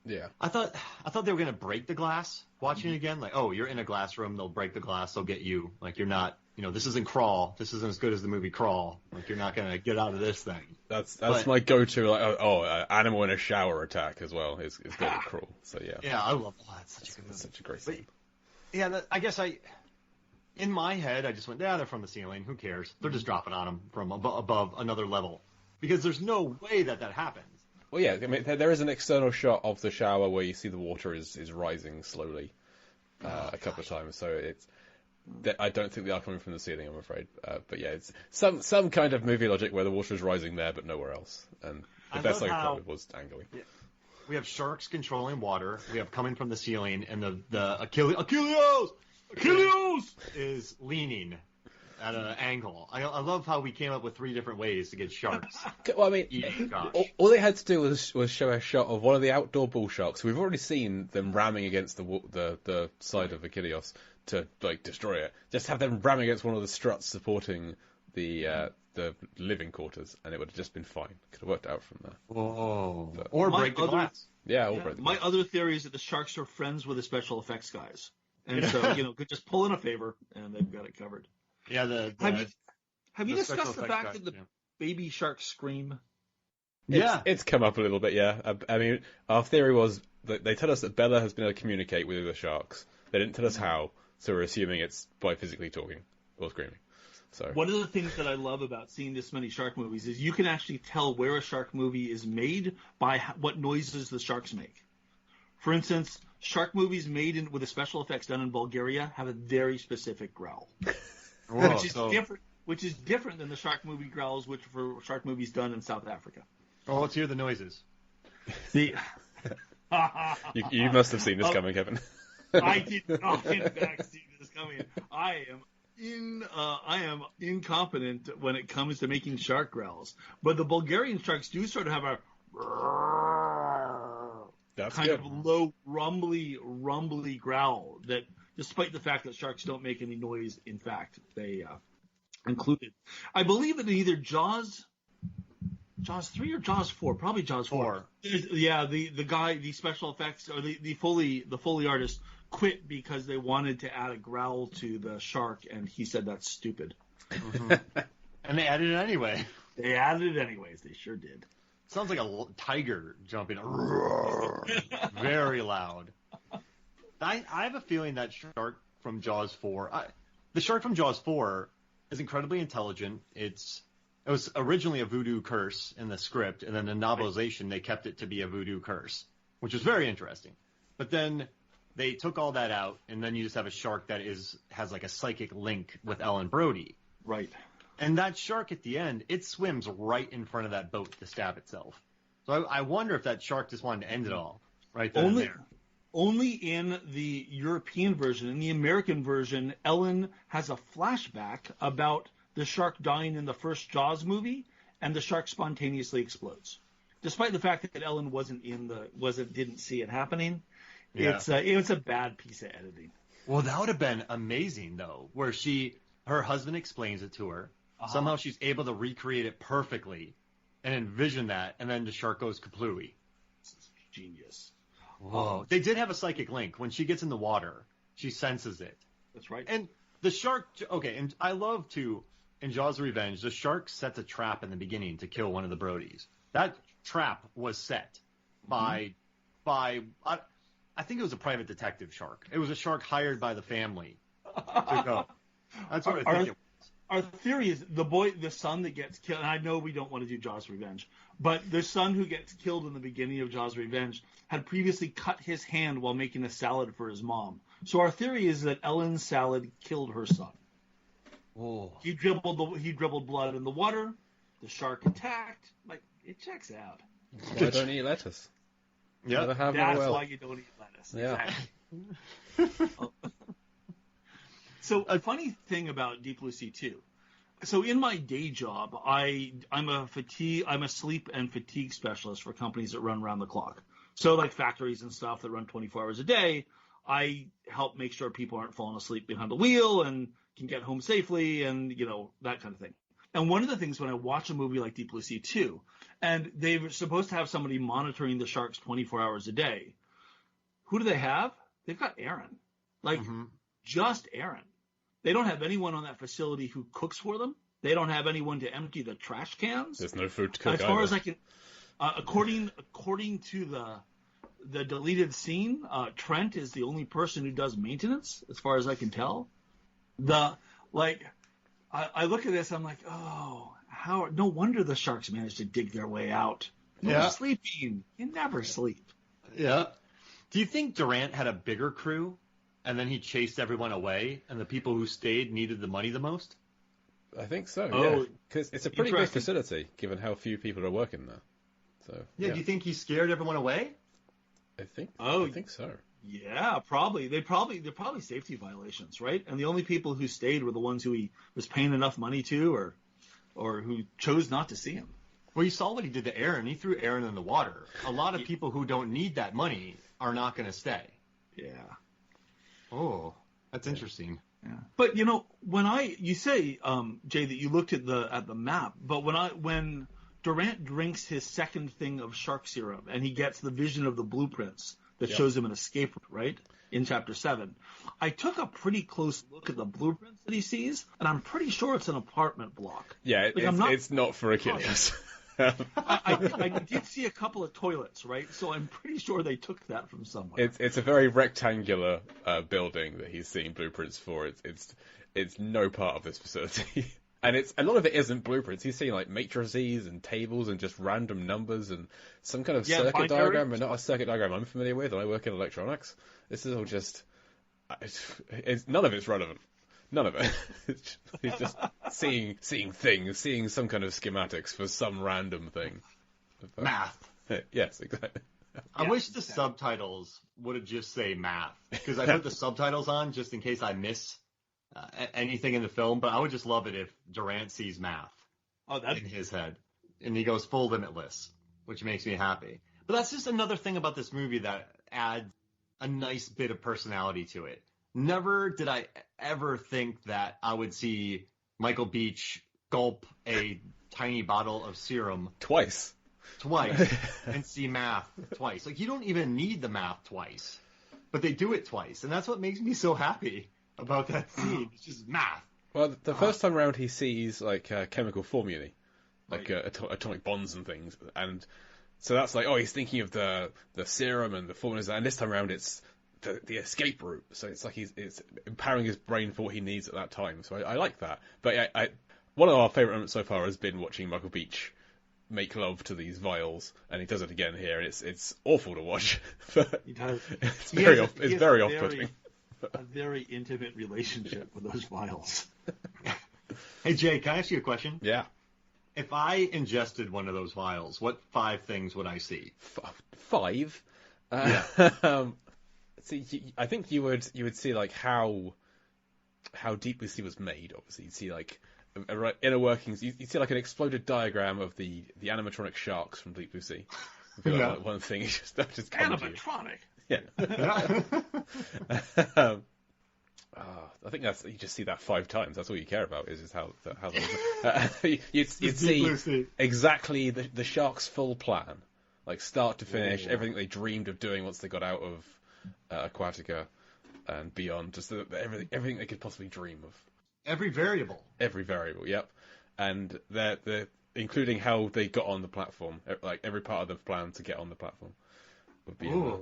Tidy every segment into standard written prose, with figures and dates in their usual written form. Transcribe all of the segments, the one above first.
Yeah. I thought they were gonna break the glass watching it again. Like, oh, you're in a glass room, they'll break the glass, they'll get you. Like, you're not, this isn't Crawl. This isn't as good as the movie Crawl. Like, you're not gonna get out of this thing. That's my go-to. Like, animal in a shower attack as well is good at Crawl. So yeah. Yeah, I love that. It's such a great scene. Yeah, I guess in my head, I just went, yeah, they're from the ceiling. Who cares? They're just dropping on them from above another level. Because there's no way that happens. Well, yeah, I mean, there is an external shot of the shower where you see the water is rising slowly a couple of times. So I don't think they are coming from the ceiling, I'm afraid. But yeah, it's some kind of movie logic where the water is rising there, but nowhere else. And the best I could come up with was angling. Yeah. We have sharks controlling water. We have coming from the ceiling, and the Achilles is leaning at an angle. I love how we came up with 3 different ways to get sharks. Well, I mean, all they had to do was show a shot of one of the outdoor bull sharks. We've already seen them ramming against the side of Achilles to like destroy it. Just have them ramming against one of the struts supporting the living quarters, and it would have just been fine. Could have worked out from there. Whoa! Or break the glass. Yeah, or break the glass. My other theory is that the sharks are friends with the special effects guys, and so could just pull in a favor, and they've got it covered. Yeah, have you discussed the fact that the baby sharks scream? It's come up a little bit, yeah. I mean, our theory was that they tell us that Bella has been able to communicate with the sharks. They didn't tell us how, so we're assuming it's by physically talking or screaming. So one of the things that I love about seeing this many shark movies is you can actually tell where a shark movie is made by what noises the sharks make. For instance, shark movies made with the special effects done in Bulgaria have a very specific growl. Which is different than the shark movie growls, which for shark movies done in South Africa. Oh, let's hear the noises. You must have seen this coming, Kevin. I did not, in fact, see this coming. I am incompetent when it comes to making shark growls, but the Bulgarian sharks do sort of have a kind of low, rumbly growl that. Despite the fact that sharks don't make any noise, in fact, they included. I believe in either Jaws 3 or Jaws 4, probably Jaws 4. Yeah, the guy, the special effects or the Foley artist quit because they wanted to add a growl to the shark, and he said that's stupid. Mm-hmm. And they added it anyway. They added it anyways. They sure did. Sounds like a tiger jumping. Very loud. I have a feeling that shark from Jaws 4, the shark from Jaws 4 is incredibly intelligent. It was originally a voodoo curse in the script, and then in novelization they kept it to be a voodoo curse, which was very interesting. But then they took all that out, and then you just have a shark that has like a psychic link with Ellen Brody. Right. And that shark at the end, it swims right in front of that boat to stab itself. So I wonder if that shark just wanted to end it all right then and there. Only in the European version. In the American version, Ellen has a flashback about the shark dying in the first Jaws movie, and the shark spontaneously explodes. Despite the fact that Ellen didn't see it happening, it's a bad piece of editing. Well, that would have been amazing though, where her husband explains it to her. Uh-huh. Somehow she's able to recreate it perfectly and envision that, and then the shark goes kaplooey. Genius. Whoa. They did have a psychic link. When she gets in the water, she senses it. That's right. And the shark, and I love to, in Jaws of Revenge, the shark sets a trap in the beginning to kill one of the Brodies. That trap was set by I think it was a private detective shark. It was a shark hired by the family to go. That's what I think it was. Our theory is the son that gets killed, and I know we don't want to do Jaws Revenge, but the son who gets killed in the beginning of Jaws Revenge had previously cut his hand while making a salad for his mom. So our theory is that Ellen's salad killed her son. Oh. He dribbled blood in the water. The shark attacked. Like, it checks out. Why don't you eat lettuce? Yeah, that's why you don't eat lettuce. Yeah. Exactly. So a funny thing about Deep Blue Sea 2. So in my day job, I'm a sleep and fatigue specialist for companies that run around the clock. So like factories and stuff that run 24 hours a day, I help make sure people aren't falling asleep behind the wheel and can get home safely and, that kind of thing. And one of the things when I watch a movie like Deep Blue Sea 2, and they're supposed to have somebody monitoring the sharks 24 hours a day, who do they have? They've got Aaron. Like, just Aaron. They don't have anyone on that facility who cooks for them. They don't have anyone to empty the trash cans. There's no food to cook. As far as I can, according to the deleted scene, Trent is the only person who does maintenance, as far as I can tell. I look at this, I'm like, oh, how? No wonder the sharks managed to dig their way out. They're sleeping. You never sleep. Yeah. Do you think Durant had a bigger crew, and then he chased everyone away, and the people who stayed needed the money the most? I think so, yeah. Because it's a pretty big facility, given how few people are working there. So yeah, do you think he scared everyone away? I think so. Yeah, probably. They're probably safety violations, right? And the only people who stayed were the ones who he was paying enough money to, or who chose not to see him. Well, you saw what he did to Aaron. He threw Aaron in the water. A lot of people who don't need that money are not going to stay. Yeah. Oh, that's interesting. Yeah. But when you say, Jay, that you looked at the map, but when Durant drinks his second thing of shark serum and he gets the vision of the blueprints that shows him an escape route, right? In Chapter 7. I took a pretty close look at the blueprints that he sees, and I'm pretty sure it's an apartment block. Yeah, it's not for Achilles. I did see a couple of toilets, right? So I'm pretty sure they took that from somewhere. It's a very rectangular building that he's seeing blueprints for. It's no part of this facility. And a lot of it isn't blueprints. He's seeing like matrices and tables and just random numbers and some kind of circuit diagram, but not a circuit diagram I'm familiar with, and I work in electronics. This is all just... none of it's relevant. None of it. He's just seeing things, seeing some kind of schematics for some random thing. Math. Yes, exactly. I wish the subtitles would have just say math, because I put the subtitles on just in case I miss anything in the film, but I would just love it if Durant sees math in his head, and he goes full limitless, which makes me happy. But that's just another thing about this movie that adds a nice bit of personality to it. Never did I ever think that I would see Michael Beach gulp a tiny bottle of serum twice and see math twice. Like, you don't even need the math twice, but they do it twice, and that's what makes me so happy about that scene. It's just math. Well, the first time around he sees like chemical formulae, like atomic bonds and things, and so that's like, oh, he's thinking of the serum and the formulas, and this time around it's the escape route. So it's like it's empowering his brain for what he needs at that time. So I like that. But one of our favourite moments so far has been watching Michael Beach make love to these vials, and he does it again here, and it's awful to watch. But he does. It's very off-putting. A very intimate relationship with those vials. Hey, Jay, can I ask you a question? Yeah. If I ingested one of those vials, what 5 things would I see? 5? Yeah. See, I think you would see like how Deep Blue Sea was made. Obviously, you'd see like inner workings. You'd see like an exploded diagram of the animatronic sharks from Deep Blue Sea. Like one thing is just animatronic. Yeah. I think you just see that 5 times. That's all you care about is how you'd see exactly the sharks' full plan, like start to finish, everything they dreamed of doing once they got out of Aquatica and beyond, just everything they could possibly dream of. Every variable, yep. And they're including how they got on the platform, like every part of the plan to get on the platform would be in there.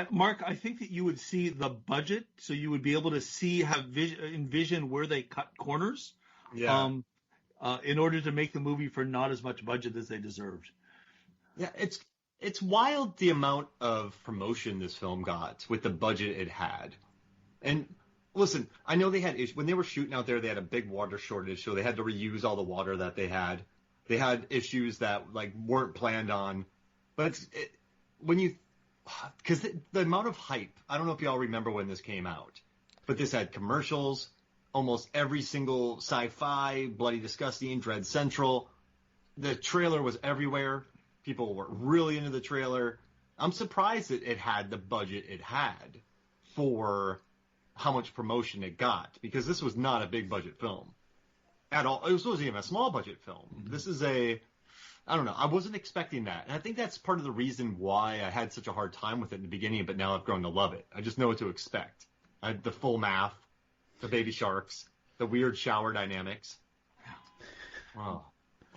Mark, I think that you would see the budget, so you would be able to see, envision where they cut corners, in order to make the movie for not as much budget as they deserved. Yeah, it's wild the amount of promotion this film got with the budget it had. And listen, I know they had when they were shooting out there, they had a big water shortage, so they had to reuse all the water that they had. They had issues that like weren't planned on, but because the amount of hype, I don't know if y'all remember when this came out, but this had commercials, almost every single sci-fi, Bloody Disgusting, Dread Central. The trailer was everywhere. People were really into the trailer. I'm surprised that it had the budget it had for how much promotion it got, because this was not a big budget film. at all. It wasn't even a small budget film. Mm-hmm. This is I don't know. I wasn't expecting that. And I think that's part of the reason why I had such a hard time with it in the beginning, but now I've grown to love it. I just know what to expect. The full math, the baby sharks, the weird shower dynamics. Wow.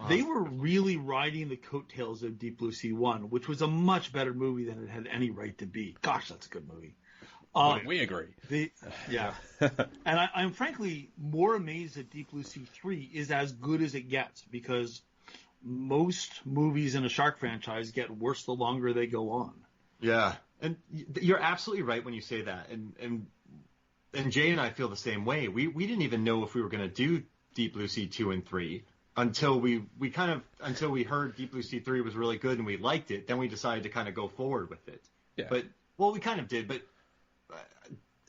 They were really riding the coattails of Deep Blue Sea 1, which was a much better movie than it had any right to be. Gosh, that's a good movie. We agree. Yeah. And I'm frankly more amazed that Deep Blue Sea 3 is as good as it gets, because most movies in a shark franchise get worse the longer they go on. Yeah. And you're absolutely right when you say that. And Jay and I feel the same way. We didn't even know if we were going to do Deep Blue Sea 2 and 3 until we heard Deep Blue Sea 3 was really good and we liked it. Then we decided to kind of go forward with it. Yeah. But, well, we kind of did, but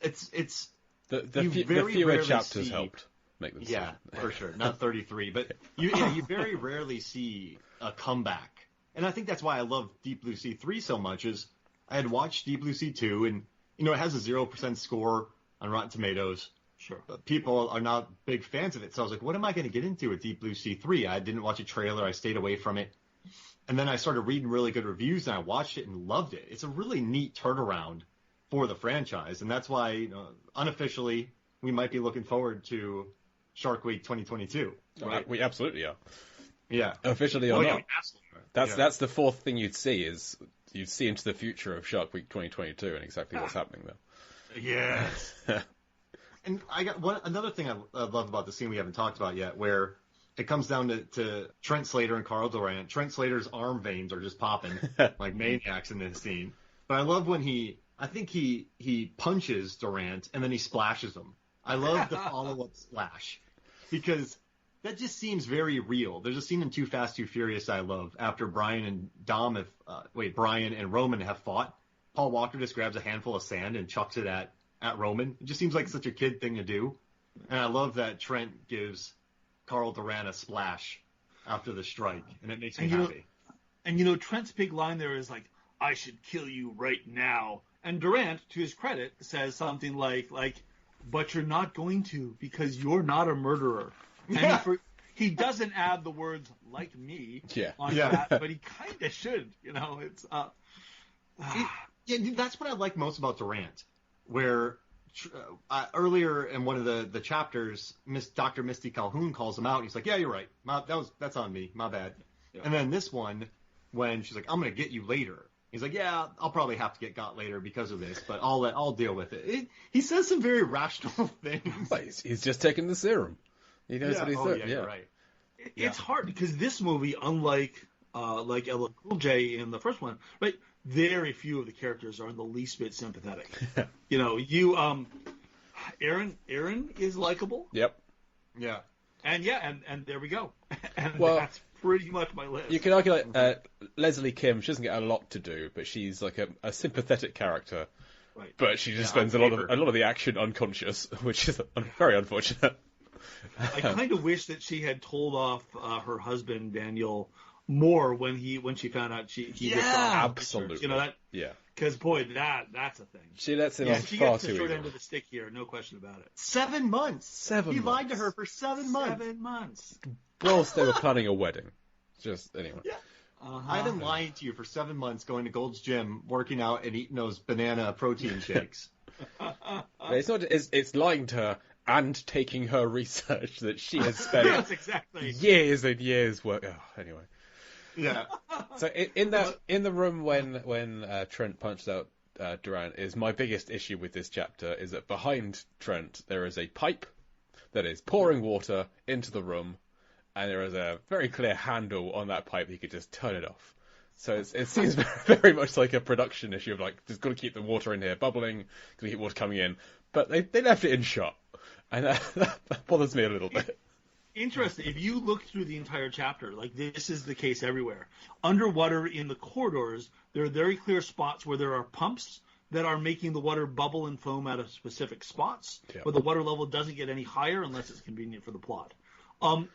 it's the fewer chapters helped make them. Yeah, for sure. Not 33, but you very rarely see a comeback. And I think that's why I love Deep Blue Sea 3 so much, is I had watched Deep Blue Sea 2, and, it has a 0% score on Rotten Tomatoes. Sure. But people are not big fans of it. So I was like, what am I going to get into with Deep Blue Sea 3? I didn't watch a trailer. I stayed away from it. And then I started reading really good reviews, and I watched it and loved it. It's a really neat turnaround for the franchise. And that's why, unofficially, we might be looking forward to Shark Week 2022. Right? We absolutely are. Yeah. Officially or not. Yeah, absolutely. That's the fourth thing you'd see, is you'd see into the future of Shark Week 2022 and exactly what's happening there. Yes. And I got another thing I love about the scene we haven't talked about yet, where it comes down to Trent Slater and Carl Durant. Trent Slater's arm veins are just popping like maniacs in this scene. But I love when he punches Durant and then he splashes him. I love the follow-up splash, because that just seems very real. There's a scene in Too Fast, Too Furious I love, after Brian and Roman have fought. Paul Walker just grabs a handful of sand and chucks it at Roman. It just seems like such a kid thing to do. And I love that Trent gives Carl Durant a splash after the strike, and it makes me happy. Trent's big line there is like, "I should kill you right now." And Durant, to his credit, says something like, "But you're not going to, because you're not a murderer." And he doesn't add the words "like me" on that, but he kind of should. It's that's what I like most about Durant, where earlier in one of the chapters, Dr. Misty Calhoun calls him out. And he's like, "Yeah, you're right. That's on me. My bad." Yeah. And then this one, when she's like, "I'm going to get you later," he's like, "Yeah, I'll probably have to get got later because of this, but I'll deal with it." He says some very rational things. But he's just taking the serum. He knows what he's doing. Yeah, you're right. It's hard because this movie, unlike like LL Cool J in the first one, right? Very few of the characters are in the least bit sympathetic. Aaron is likable. Yep. Yeah. And there we go. And well, that's pretty much my list. You can argue Leslie Kim, she doesn't get a lot to do, but she's like a sympathetic character. Right. But she just spends a lot of the action unconscious, which is very unfortunate. I kind of wish that she had told off her husband Daniel more when she found out she ripped off. Absolutely. Because boy, that's a thing. She lets him off she far gets too the short easily. end of the stick here, no question about it. 7 months. He lied to her for 7 months. 7 months. Whilst they were planning a wedding. Just anyway. Yeah. I've been lying to you for 7 months, going to Gold's Gym, working out, and eating those banana protein shakes. It's not. It's lying to her and taking her research that she has spent Yes, exactly. years and years work. Oh, anyway. Yeah. So in the room when Trent punches out Durant, is my biggest issue with this chapter is that behind Trent there is a pipe that is pouring water into the room, and there is a very clear handle on that pipe. He could just turn it off. So it seems very, very much like a production issue of like, just got to keep the water in here bubbling, got to keep water coming in. But they left it in shot, and that bothers me a little bit. Interesting. If you look through the entire chapter, like this is the case everywhere. Underwater in the corridors, there are very clear spots where there are pumps that are making the water bubble and foam out of specific spots, where the water level doesn't get any higher unless it's convenient for the plot.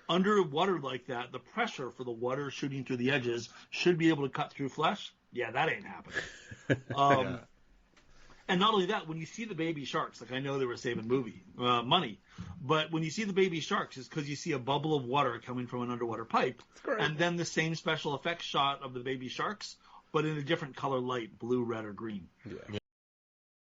Underwater like that, the pressure for the water shooting through the edges should be able to cut through flesh. Yeah, that ain't happening. And not only that, when you see the baby sharks, like I know they were saving money, but when you see the baby sharks, it's because you see a bubble of water coming from an underwater pipe, and then the same special effects shot of the baby sharks, but in a different color light, blue, red, or green. Yeah.